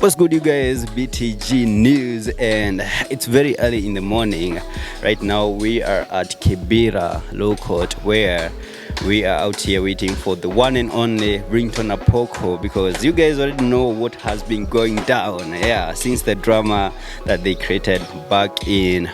What's good, you guys? BTG news, and it's very early in the morning. Right now we are at KIBERA Low Court, where we are out here waiting for the one and only RINGTONE APOKO, because you guys already know what has been going down, yeah, since the drama that they created back in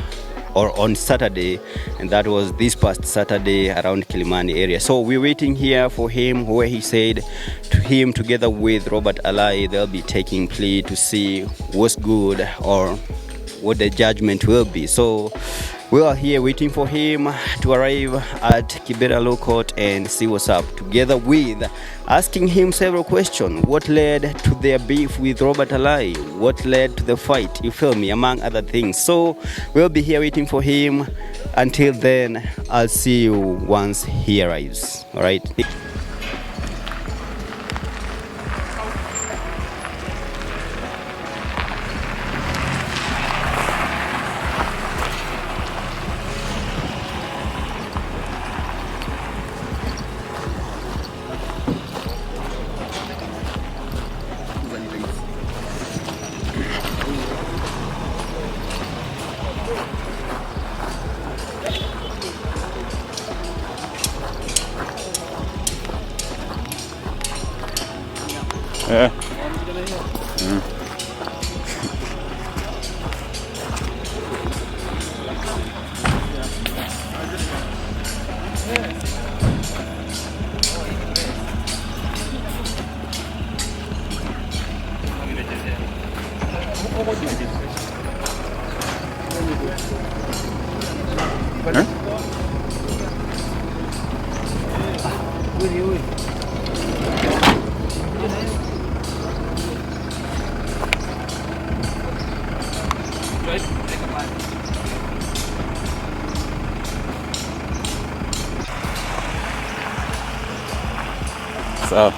or on Saturday, and that was this past Saturday around Kilimani area. So we're waiting here for him, where he said to him together with Robert ALAI they'll be taking plea to see what's good or what the judgment will be. So we are here waiting for him to arrive at KIBERA Low Court and see what's up, together with asking him several questions. What led to their beef with Robert ALAI? What led to the fight? You feel me? Among other things. So we'll be here waiting for him. Until then, I'll see you once he arrives. All right. Yeah. So